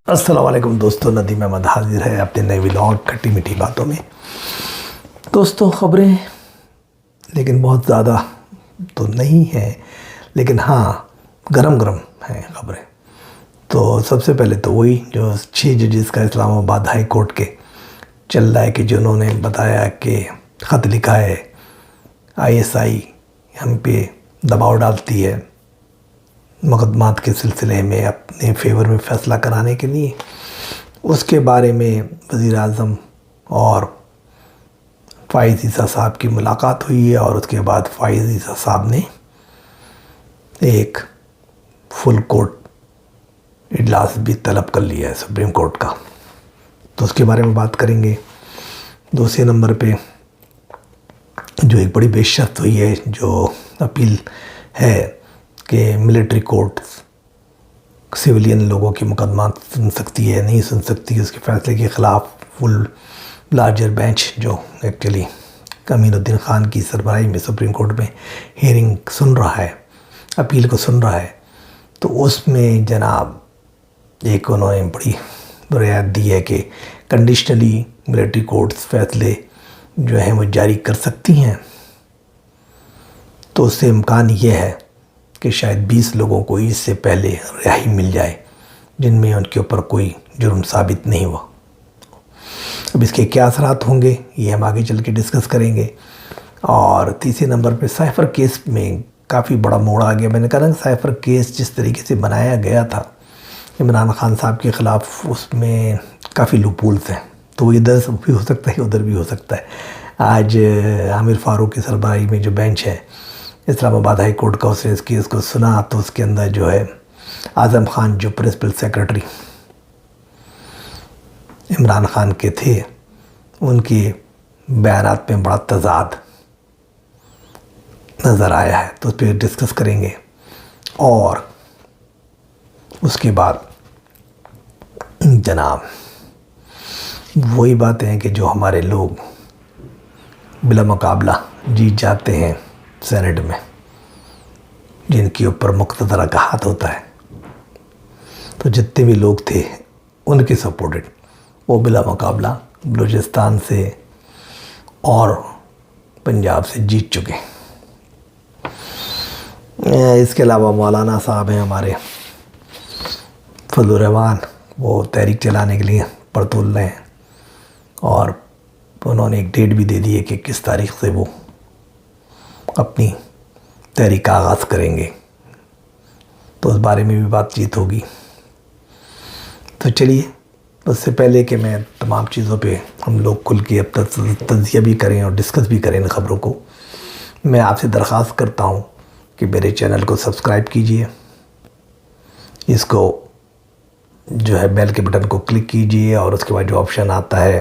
السلام علیکم دوستو، ندیم احمد حاضر ہے اپنے نئے ولاگ کھٹی میٹھی باتوں میں۔ دوستو خبریں لیکن بہت زیادہ تو نہیں ہیں، لیکن ہاں گرم گرم ہیں خبریں۔ تو سب سے پہلے تو وہی جو 6 ججز کا اسلام آباد ہائی کورٹ کے چل رہا ہے کہ جنہوں نے بتایا کہ خط لکھا ہے ISI ہم پہ دباؤ ڈالتی ہے مقدمات کے سلسلے میں اپنے فیور میں فیصلہ کرانے کے لیے۔ اس کے بارے میں وزیر اعظم اور فائز عیسیٰ صاحب کی ملاقات ہوئی ہے، اور اس کے بعد فائز عیسیٰ صاحب نے ایک فل کورٹ اجلاس بھی طلب کر لیا ہے سپریم کورٹ کا، تو اس کے بارے میں بات کریں گے۔ دوسرے نمبر پہ جو ایک بڑی بحث ہوئی ہے، جو اپیل ہے کہ ملٹری کورٹ سویلین لوگوں کے مقدمات سن سکتی ہے نہیں سن سکتی، اس کے فیصلے کے خلاف فل لارجر بینچ جو ایکچولی امین الدین خان کی سربراہی میں سپریم کورٹ میں ہیئرنگ سن رہا ہے، اپیل کو سن رہا ہے، تو اس میں جناب ایک انہوں نے بڑی رعایت دی ہے کہ کنڈیشنلی ملٹری کورٹس فیصلے جو ہیں وہ جاری کر سکتی ہیں۔ تو اس سے امکان یہ ہے کہ شاید 20 لوگوں کو اس سے پہلے رہائی مل جائے جن میں ان کے اوپر کوئی جرم ثابت نہیں ہوا۔ اب اس کے کیا اثرات ہوں گے یہ ہم آگے چل کے ڈسکس کریں گے۔ اور تیسرے نمبر پہ سائفر کیس میں کافی بڑا موڑ آ گیا۔ میں نے کہا نا سائفر کیس جس طریقے سے بنایا گیا تھا عمران خان صاحب کے خلاف، اس میں کافی لوپولز ہیں، تو وہ ادھر بھی ہو سکتا ہے ادھر بھی ہو سکتا ہے۔ آج عامر فاروق کی سربراہی میں جو بینچ ہے اسلام آباد ہائی کورٹ کا، اس نے اس کیس کو سنا، تو اس کے اندر جو ہے اعظم خان جو پرنسپل سیکرٹری عمران خان کے تھے، ان کے بیانات میں بڑا تضاد نظر آیا ہے، تو اس پہ ڈسکس کریں گے۔ اور اس کے بعد جناب وہی باتیں ہیں کہ جو ہمارے لوگ بلا مقابلہ جیت جاتے ہیں سینٹ میں، جن کے اوپر مقتدرہ کا ہاتھ ہوتا ہے، تو جتنے بھی لوگ تھے ان کے سپورٹڈ وہ بلا مقابلہ بلوچستان سے اور پنجاب سے جیت چکے۔ اس کے علاوہ مولانا صاحب ہیں ہمارے فضل الرحمان، وہ تحریک چلانے کے لیے پڑتول رہے ہیں، اور انہوں نے ایک ڈیٹ بھی دے دی ہے کہ کس تاریخ سے وہ اپنی تحریک کا آغاز کریں گے، تو اس بارے میں بھی بات چیت ہوگی۔ تو چلیے، اس سے پہلے کہ میں تمام چیزوں پہ ہم لوگ کھل کے اب تک تجزیہ بھی کریں اور ڈسکس بھی کریں ان خبروں کو، میں آپ سے درخواست کرتا ہوں کہ میرے چینل کو سبسکرائب کیجئے، اس کو جو ہے بیل کے بٹن کو کلک کیجئے، اور اس کے بعد جو آپشن آتا ہے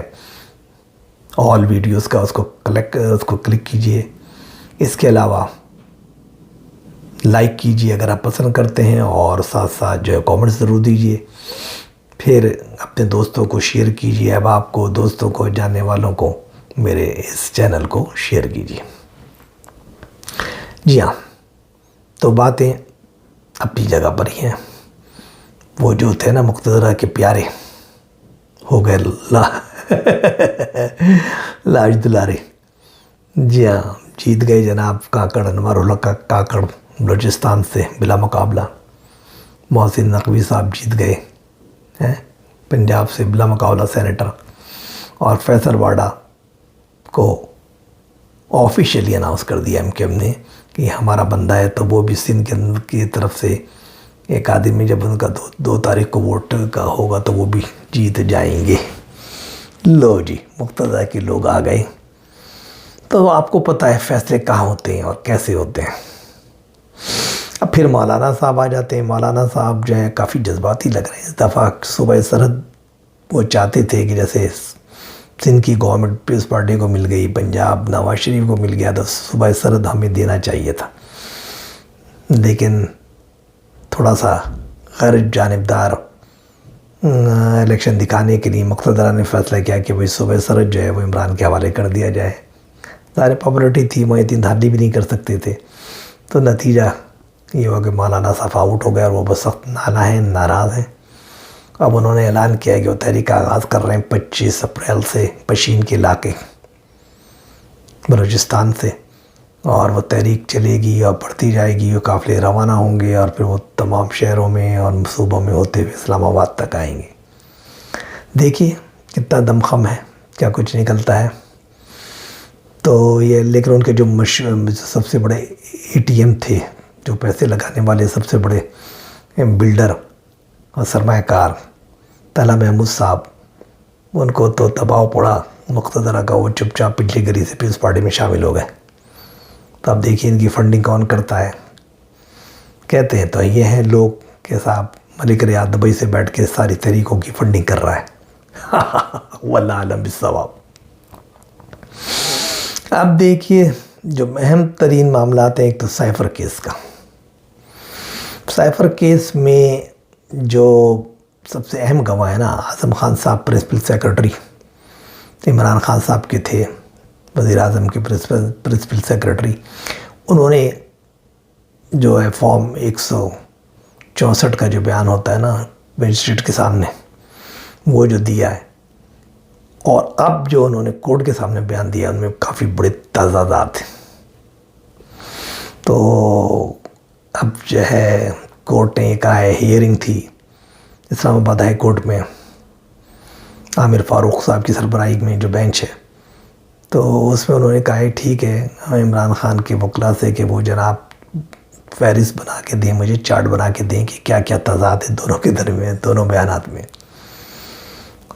آل ویڈیوز کا اس کو کلک کیجئے۔ اس کے علاوہ لائک کیجئے اگر آپ پسند کرتے ہیں، اور ساتھ ساتھ جو ہے کامنٹس ضرور دیجئے، پھر اپنے دوستوں کو شیئر کیجئے، اب آپ کو دوستوں کو جاننے والوں کو میرے اس چینل کو شیئر کیجئے۔ جی ہاں، تو باتیں اپنی جگہ پر ہی ہیں۔ وہ جو تھے نا مقتدرہ کے پیارے ہو گئے لاج دلارے، جی ہاں جیت گئے جناب کاکڑ، انوار الحق کاکڑ بلوچستان سے بلا مقابلہ، محسن نقوی صاحب جیت گئے ہیں پنجاب سے بلا مقابلہ سینیٹر، اور فیصل واڈا کو آفیشیلی اناؤنس کر دیا MKM نے کہ ہمارا بندہ ہے، تو وہ بھی سندھ کی طرف سے ایک آدمی، جب ان کا 2 تاریخ کو ووٹ کا ہوگا تو وہ بھی جیت جائیں گے۔ لو جی، مقتدیٰ کے لوگ آ گئے، تو آپ کو پتہ ہے فیصلے کہاں ہوتے ہیں اور کیسے ہوتے ہیں۔ اب پھر مولانا صاحب آ جاتے ہیں۔ مولانا صاحب جو ہے کافی جذباتی لگ رہے ہیں اس دفعہ۔ صوبہ سرحد وہ چاہتے تھے کہ جیسے سندھ کی گورنمنٹ پیپلز پارٹی کو مل گئی، پنجاب نواز شریف کو مل گیا، تو صوبہ سرحد ہمیں دینا چاہیے تھا، لیکن تھوڑا سا غیر جانبدار الیکشن دکھانے کے لیے مقتدرہ نے فیصلہ کیا کہ صوبہ سرحد جو ہے وہ عمران کے حوالے کر دیا جائے۔ ظاہر پاپولرٹی تھی، محی الدین دھاندلی بھی نہیں کر سکتے تھے، تو نتیجہ یہ ہوا کہ مولانا صاحب آؤٹ ہو گئے، اور وہ بس سخت ناراض ہیں۔ اب انہوں نے اعلان کیا کہ وہ تحریک کا آغاز کر رہے ہیں 25 اپریل سے پشین کے علاقے بلوچستان سے، اور وہ تحریک چلے گی اور بڑھتی جائے گی، وہ قافلے روانہ ہوں گے اور پھر وہ تمام شہروں میں اور صوبوں میں ہوتے ہوئے اسلام آباد تک آئیں گے۔ دیکھیے کتنا دمخم ہے، کیا کچھ نکلتا ہے۔ تو یہ لیکن ان کے جو سب سے بڑے اے ٹی ایم تھے، جو پیسے لگانے والے سب سے بڑے بلڈر اور سرمایہ کار طلعت محمود صاحب، ان کو تو دباؤ پڑا مقتدرہ کا، وہ چپ چاپ پچھلی گلی سے پیپلز پارٹی میں شامل ہو گئے۔ تو اب دیکھیے ان کی فنڈنگ کون کرتا ہے۔ کہتے ہیں تو یہ ہیں لوگ کہ صاحب ملک ریاض دبئی سے بیٹھ کے ساری تحریکوں کی فنڈنگ کر رہا ہے۔ واللہ عالم بالصواب۔ اب دیکھیے جو اہم ترین معاملات ہیں، ایک تو سائفر کیس کا۔ سائفر کیس میں جو سب سے اہم گواہ ہے نا، اعظم خان صاحب پرنسپل سیکرٹری عمران خان صاحب کے تھے، وزیر اعظم کے پرنسپل سیکرٹری، انہوں نے جو ہے فارم 164 کا جو بیان ہوتا ہے نا مجسٹریٹ کے سامنے، وہ جو دیا ہے، اور اب جو انہوں نے کورٹ کے سامنے بیان دیا ان میں کافی بڑے تضادات ہیں۔ تو اب جو ہے کورٹ نے کہا ہے، ہیئرنگ تھی اسلام آباد ہائی کورٹ میں عامر فاروق صاحب کی سربراہی میں جو بینچ ہے، تو اس میں انہوں نے کہا ہے ٹھیک ہے عمران خان کے وکلاء سے کہ وہ جناب فہرست بنا کے دیں، مجھے چارٹ بنا کے دیں کہ کیا کیا تضاد ہے دونوں کے درمیان، دونوں بیانات میں،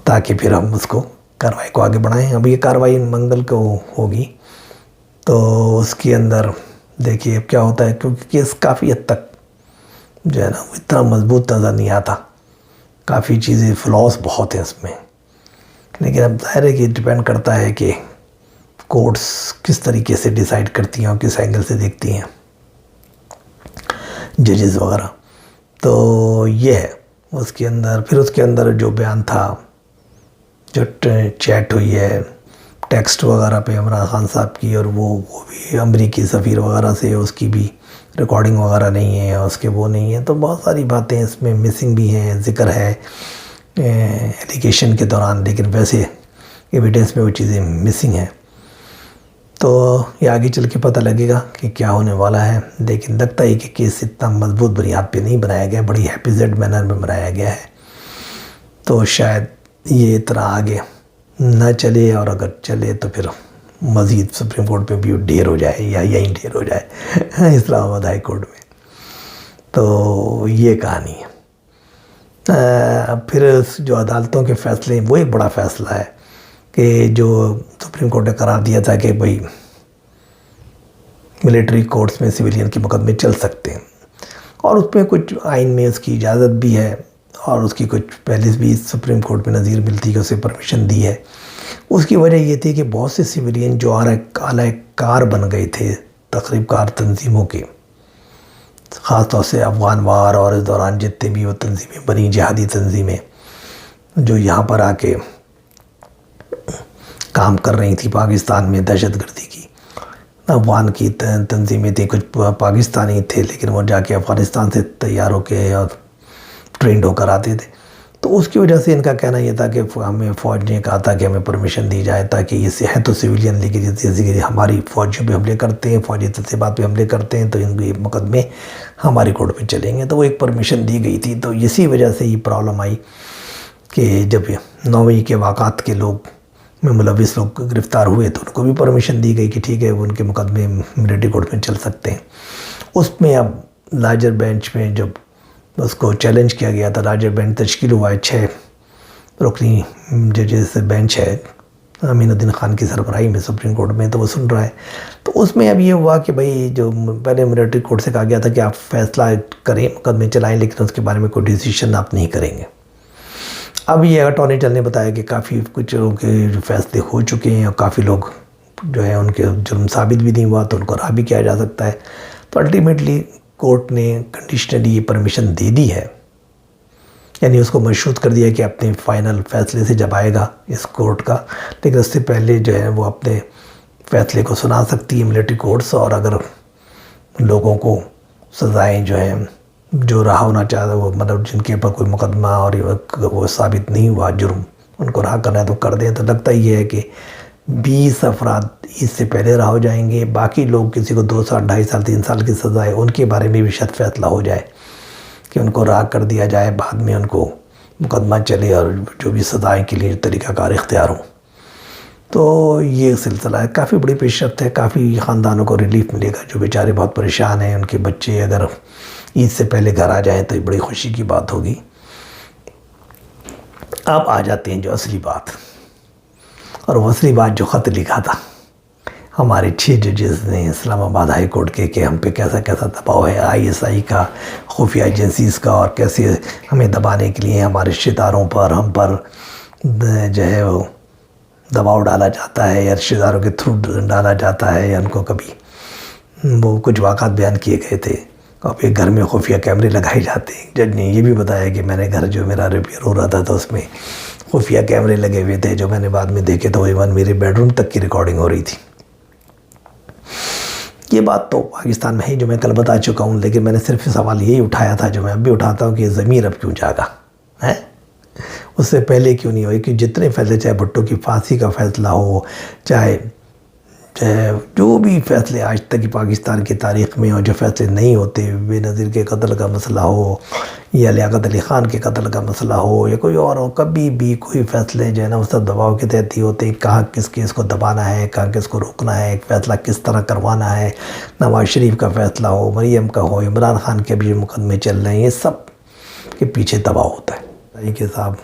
تاکہ پھر ہم اس کو کارروائی کو آگے بڑھائیں۔ اب یہ کارروائی منگل کو ہوگی، تو اس کے اندر دیکھیے اب کیا ہوتا ہے، کیونکہ کیس کافی حد تک جو ہے نا وہ اتنا مضبوط نظر نہیں آتا، کافی چیزیں فلاس بہت ہیں اس میں، لیکن اب ظاہر ہے کہ ڈیپینڈ کرتا ہے کہ کورٹس کس طریقے سے ڈیسائیڈ کرتی ہیں اور کس اینگل سے دیکھتی ہیں ججز وغیرہ۔ تو یہ ہے اس کے اندر، پھر اس کے اندر جو بیان تھا، جو چیٹ ہوئی ہے ٹیکسٹ وغیرہ پہ عمران خان صاحب کی، اور وہ بھی امریکی سفیر وغیرہ سے اس کی بھی ریکارڈنگ وغیرہ نہیں ہے، اور اس کے وہ نہیں ہے، تو بہت ساری باتیں اس میں مسنگ بھی ہیں، ذکر ہے ایلیگیشن کے دوران، لیکن ویسے ایویڈنس میں وہ چیزیں مسنگ ہیں۔ تو یہ آگے چل کے پتہ لگے گا کہ کیا ہونے والا ہے، لیکن لگتا ہے کہ کیس اتنا مضبوط بنیاد پہ نہیں بنایا گیا، بڑی ہیپی زیڈ مینر میں بنایا گیا ہے، تو شاید یہ اتنا آگے نہ چلے، اور اگر چلے تو پھر مزید سپریم کورٹ پہ بھی ڈھیر ہو جائے، یا یہیں ڈھیر ہو جائے اسلام آباد ہائی کورٹ میں۔ تو یہ کہانی ہے۔ پھر جو عدالتوں کے فیصلے ہیں، وہ ایک بڑا فیصلہ ہے کہ جو سپریم کورٹ نے قرار دیا تھا کہ بھئی ملٹری کورٹس میں سویلین کے مقدمے چل سکتے ہیں، اور اس میں کچھ آئین میں اس کی اجازت بھی ہے، اور اس کی کچھ پہلے بھی سپریم کورٹ میں نظیر ملتی کہ اسے پرمیشن دی ہے۔ اس کی وجہ یہ تھی کہ بہت سے سویلین جو اعلی کار بن گئے تھے تخریب کار تنظیموں کے، خاص طور سے افغان وار اور اس دوران جتنے بھی وہ تنظیمیں بنی، جہادی تنظیمیں جو یہاں پر آ کے کام کر رہی تھی پاکستان میں دہشت گردی کی، افغان کی تنظیمیں تھیں، کچھ پاکستانی تھے لیکن وہ جا کے افغانستان سے تیار ہو کے اور ٹرینڈ ہو کر آتے تھے۔ تو اس کی وجہ سے ان کا کہنا یہ تھا کہ ہمیں فوج نے کہا تھا کہ ہمیں پرمیشن دی جائے، تاکہ یہ ہے تو سویلین، لیکن جیسے ہماری فوجیوں پہ حملے کرتے ہیں، فوجی تنصیبات پہ حملے کرتے ہیں، تو ان کے مقدمے ہماری کورٹ میں چلیں گے۔ تو وہ ایک پرمیشن دی گئی تھی، تو اسی وجہ سے یہ پرابلم آئی کہ جب 9 مئی کے واقعات کے لوگ میں ملوث لوگ گرفتار ہوئے تو ان کو بھی پرمیشن دی گئی کہ ٹھیک ہے ان کے مقدمے ملٹری کورٹ میں چل سکتے ہیں۔ اس میں اب لارجر بینچ میں جب اس کو چیلنج کیا گیا تھا، لارجر بینچ تشکیل ہوا ہے، 6 رکنی ججز بینچ ہے امین الدین خان کی سربراہی میں سپریم کورٹ میں، تو وہ سن رہا ہے۔ تو اس میں اب یہ ہوا کہ بھائی جو پہلے ملٹری کورٹ سے کہا گیا تھا کہ آپ فیصلہ کریں، مقدمے چلائیں، لیکن اس کے بارے میں کوئی ڈیسیشن آپ نہیں کریں گے۔ اب یہ اٹارنی جنرل نے بتایا کہ کافی کچھ لوگوں کے جو فیصلے ہو چکے ہیں، اور کافی لوگ جو ہے ان کے جرم ثابت بھی نہیں ہوا، تو ان کو رہا بھی کیا جا سکتا ہے۔ تو الٹیمیٹلی کورٹ نے کنڈیشنلی یہ پرمیشن دے دی ہے، یعنی اس کو مشروط کر دیا کہ اپنے فائنل فیصلے سے جب آئے گا اس کورٹ کا، لیکن اس سے پہلے جو ہے وہ اپنے فیصلے کو سنا سکتی ہے ملٹری کورٹس، اور اگر لوگوں کو سزائیں جو ہیں جو رہا ہونا چاہتا وہ مطلب جن کے اوپر کوئی مقدمہ اور وہ ثابت نہیں ہوا جرم، ان کو رہا کرنا ہے تو کر دیں۔ تو لگتا یہ ہے کہ 20 افراد عید سے پہلے رہا ہو جائیں گے، باقی لوگ کسی کو 2 سال 2.5 سال 3 سال کی سزا ہے ان کے بارے میں بھی شاید فیصلہ ہو جائے کہ ان کو رہا کر دیا جائے، بعد میں ان کو مقدمہ چلے اور جو بھی سزائیں کے لیے طریقہ کار اختیار ہوں۔ تو یہ سلسلہ ہے، کافی بڑی پیش رفت ہے، کافی خاندانوں کو ریلیف ملے گا جو بیچارے بہت پریشان ہیں، ان کے بچے اگر عید سے پہلے گھر آ جائیں تو یہ بڑی خوشی کی بات ہوگی۔ اب آ جاتے ہیں جو اصلی بات، اور وہ اصلی بات جو خط لکھا تھا ہمارے 6 ججز نے اسلام آباد ہائی کورٹ کے کہ ہم پہ کیسا کیسا دباؤ ہے ISI کا، خفیہ ایجنسیز کا، اور کیسے ہمیں دبانے کے لیے ہمارے رشتہ داروں پر ہم پر جو ہے وہ دباؤ ڈالا جاتا ہے، یا رشتہ داروں کے تھرو ڈالا جاتا ہے، یا ان کو کبھی وہ کچھ واقعات بیان کیے گئے تھے اور پھر گھر میں خفیہ کیمرے لگائے جاتے ہیں۔ جج نے یہ بھی بتایا کہ میں نے گھر جو میرا ریپیئر ہو رہا تھا تو اس میں خفیہ کیمرے لگے ہوئے تھے، جو میں نے بعد میں دیکھے تو ایون میرے بیڈ روم تک کی ریکارڈنگ ہو رہی تھی۔ یہ بات تو پاکستان میں ہی جو میں کل بتا چکا ہوں، لیکن میں نے صرف سوال یہی اٹھایا تھا جو میں اب بھی اٹھاتا ہوں کہ ضمیر اب کیوں جاگا ہے؟ اس سے پہلے کیوں نہیں ہوئی کہ جتنے فیصلے، چاہے بھٹو کی پھانسی کا فیصلہ ہو، چاہے جو بھی فیصلے آج تک کی پاکستان کی تاریخ میں، اور جو فیصلے نہیں ہوتے، بے نظیر کے قتل کا مسئلہ ہو، یا لیاقت علی خان کے قتل کا مسئلہ ہو، یا کوئی اور ہو، کبھی بھی کوئی فیصلے جو ہے نا وہ سب دباؤ کے تحت ہی ہوتے ہیں۔ کہاں کس کیس کو دبانا ہے، کہاں کس کو روکنا ہے، ایک فیصلہ کس طرح کروانا ہے، نواز شریف کا فیصلہ ہو، مریم کا ہو، عمران خان کے بھی مقدمے چل رہے ہیں، یہ سب کے پیچھے دباؤ ہوتا ہے۔ کہ صاحب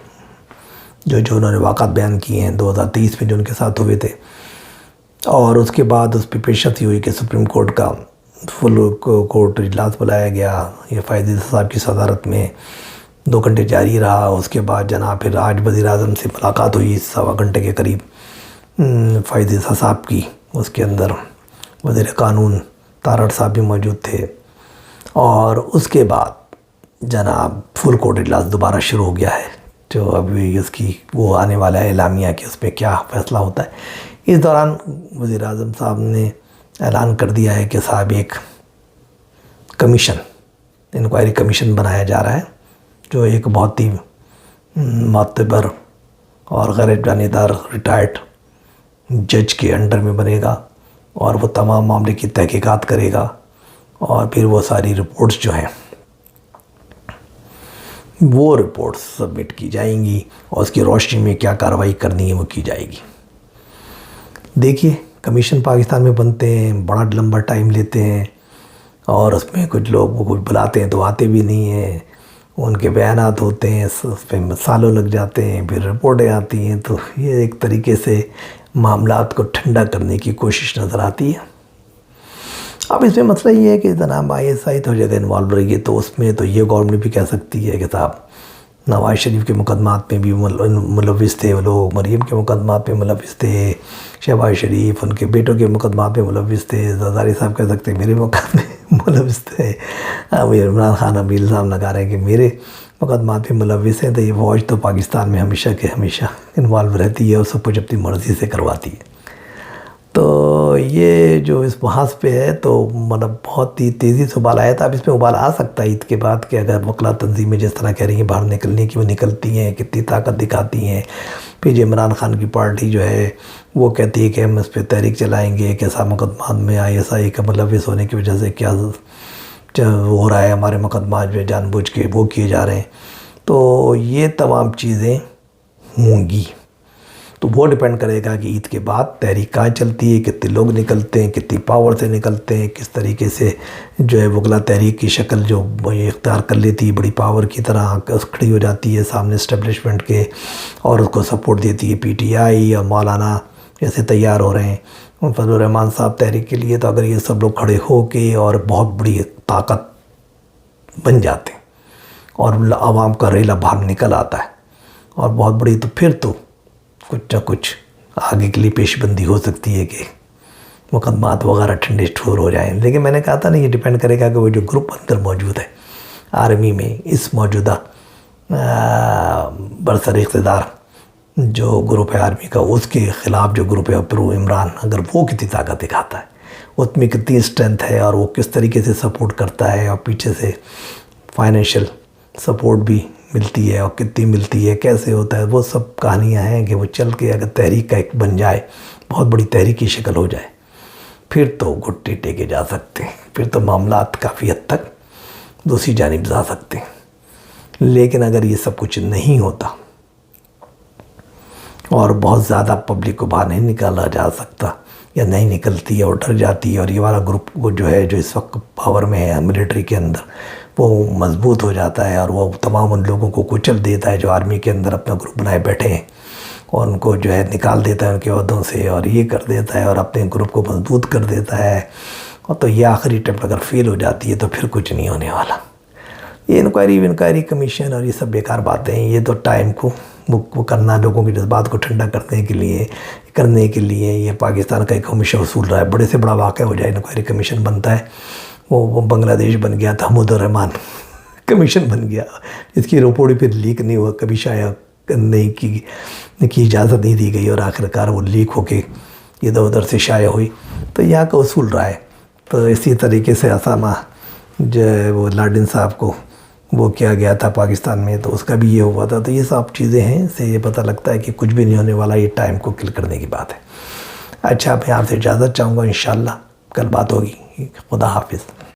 جو انہوں نے واقعات بیان کیے ہیں 2023 میں جو ان کے ساتھ ہوئے تھے، اور اس کے بعد اس پہ پیشرفت ہوئی کہ سپریم کورٹ کا فل کورٹ اجلاس بلایا گیا، یہ فائز عیسیٰ صاحب کی صدارت میں 2 گھنٹے جاری رہا۔ اس کے بعد جناب پھر آج وزیر اعظم سے ملاقات ہوئی 1.25 گھنٹے کے قریب فائز عیسیٰ صاحب کی، اس کے اندر وزیر قانون تارڑ صاحب بھی موجود تھے، اور اس کے بعد جناب فل کورٹ اجلاس دوبارہ شروع ہو گیا ہے، جو ابھی اس کی وہ آنے والا ہے اعلامیہ کہ اس پہ کیا فیصلہ ہوتا ہے۔ اس دوران وزیر اعظم صاحب نے اعلان کر دیا ہے کہ صاحب ایک کمیشن، انکوائری کمیشن بنایا جا رہا ہے، جو ایک بہت ہی معتبر اور غیر جانبدار ریٹائرڈ جج کے انڈر میں بنے گا، اور وہ تمام معاملے کی تحقیقات کرے گا، اور پھر وہ ساری رپورٹس جو ہیں وہ رپورٹس سبمٹ کی جائیں گی، اور اس کی روشنی میں کیا کارروائی کرنی ہے وہ کی جائے گی۔ دیکھیے کمیشن پاکستان میں بنتے ہیں، بڑا لمبا ٹائم لیتے ہیں، اور اس میں کچھ لوگ وہ بلاتے ہیں تو آتے بھی نہیں ہیں، ان کے بیانات ہوتے ہیں، اس پہ سالوں لگ جاتے ہیں، پھر رپورٹیں آتی ہیں، تو یہ ایک طریقے سے معاملات کو ٹھنڈا کرنے کی کوشش نظر آتی ہے۔ اب اس میں مسئلہ یہ ہے کہ جناب ISI تو جگہ انوالو رہی ہے، تو اس میں تو یہ گورنمنٹ بھی کہہ سکتی ہے کہ صاحب نواز شریف کے مقدمات میں بھی ملوث تھے وہ لوگ، مریم کے مقدمات میں ملوث تھے، شہباز شریف ان کے بیٹوں کے مقدمات میں ملوث تھے، زرداری صاحب کہہ سکتے ہیں میرے مقدمے ملوث تھے، اب عمران خان ابھی الزام لگا رہے ہیں کہ میرے مقدمات میں ملوث ہیں، تو یہ فوج تو پاکستان میں ہمیشہ کے ہمیشہ انوالو رہتی ہے اور سب کچھ اپنی مرضی سے کرواتی ہے۔ تو یہ جو اس محاذ پہ ہے تو مطلب بہت ہی تیزی سے ابال آیا تھا۔ اب اس میں ابال آ سکتا ہے عید کے بعد کہ اگر وکلا تنظیمیں جس طرح کہہ رہی ہیں باہر نکلنے کی، وہ نکلتی ہیں، کتنی طاقت دکھاتی ہیں۔ پھر جو عمران خان کی پارٹی جو ہے وہ کہتی ہے کہ ہم اس پہ تحریک چلائیں گے، کیسا مقدمات میں ISI کا ملوث ہونے کی وجہ سے کیا ہو رہا ہے، ہمارے مقدمات جو جان بوجھ کے وہ کیے جا رہے ہیں، تو یہ تمام چیزیں ہوں گی۔ تو وہ ڈیپینڈ کرے گا کہ عید کے بعد تحریک کہاں چلتی ہے، کتنے لوگ نکلتے ہیں، کتنی پاور سے نکلتے ہیں، کس طریقے سے جو ہے وکلا تحریک کی شکل جو یہ اختیار کر لیتی ہے، بڑی پاور کی طرح کھڑی ہو جاتی ہے سامنے اسٹیبلشمنٹ کے، اور اس کو سپورٹ دیتی ہے PTI یا مولانا جیسے تیار ہو رہے ہیں فضل الرحمان صاحب تحریک کے لیے۔ تو اگر یہ سب لوگ کھڑے ہو کے اور بہت بڑی طاقت بن جاتے ہیں اور عوام کا ریلا باہر نکل آتا ہے اور بہت بڑی، تو پھر تو کچھ نہ کچھ آگے کے لیے پیش بندی ہو سکتی ہے کہ مقدمات وغیرہ ٹھنڈے ٹھور ہو جائیں۔ لیکن میں نے کہا تھا نا، یہ ڈیپینڈ کرے گا کہ وہ جو گروپ اندر موجود ہے آرمی میں، اس موجودہ برسر اقتدار جو گروپ ہے آرمی کا، اس کے خلاف جو گروپ ہے پرو عمران، اگر وہ کتنی طاقت دکھاتا ہے، اس میں کتنی اسٹرینتھ ہے، اور وہ کس طریقے سے سپورٹ کرتا ہے، اور پیچھے سے فائنینشیل سپورٹ بھی ملتی ہے اور کتنی ملتی ہے، کیسے ہوتا ہے، وہ سب کہانیاں ہیں کہ وہ چل کے اگر تحریک کا ایک بن جائے، بہت بڑی تحریک کی شکل ہو جائے، پھر تو گھٹے ٹیکے جا سکتے ہیں، پھر تو معاملات کافی حد تک دوسری جانب جا سکتے ہیں۔ لیکن اگر یہ سب کچھ نہیں ہوتا اور بہت زیادہ پبلک کو باہر نہیں نکالا جا سکتا یا نہیں نکلتی ہے اور ڈر جاتی ہے، اور یہ والا گروپ وہ جو ہے جو اس وقت پاور میں ہے ملٹری کے اندر، وہ مضبوط ہو جاتا ہے اور وہ تمام ان لوگوں کو کچل دیتا ہے جو آرمی کے اندر اپنا گروپ بنائے بیٹھے ہیں، اور ان کو جو ہے نکال دیتا ہے ان کے عہدوں سے، اور یہ کر دیتا ہے اور اپنے گروپ کو مضبوط کر دیتا ہے، اور تو یہ آخری اٹیمپٹ اگر فیل ہو جاتی ہے تو پھر کچھ نہیں ہونے والا۔ یہ انکوائری کمیشن اور یہ سب بیکار باتیں ہیں، یہ تو ٹائم کو وہ کرنا، لوگوں کے جذبات کو ٹھنڈا کرنے کے لیے یہ پاکستان کا ایک ہمیشہ اصول رہا ہے۔ بڑے سے بڑا واقعہ ہو جائے انکوائری کمیشن بنتا ہے، وہ بنگلہ دیش بن گیا تھا، حمود الرحمان کمیشن بن گیا، اس کی رپورٹ پھر لیک نہیں ہوا، کبھی شائع نہیں کی اجازت نہیں دی گئی، اور آخرکار وہ لیک ہو کے ادھر ادھر سے شائع ہوئی۔ تو یہاں کا اصول رہا ہے۔ تو اسی طریقے سے اسامہ جو ہے وہ لاڈن صاحب کو وہ کیا گیا تھا پاکستان میں، تو اس کا بھی یہ ہوا تھا۔ تو یہ سب چیزیں ہیں، اس سے یہ پتہ لگتا ہے کہ کچھ بھی نہیں ہونے والا، یہ ٹائم کو کل کرنے کی بات ہے۔ اچھا، میں آپ سے اجازت چاہوں گا، انشاءاللہ کل بات ہوگی۔ خدا حافظ۔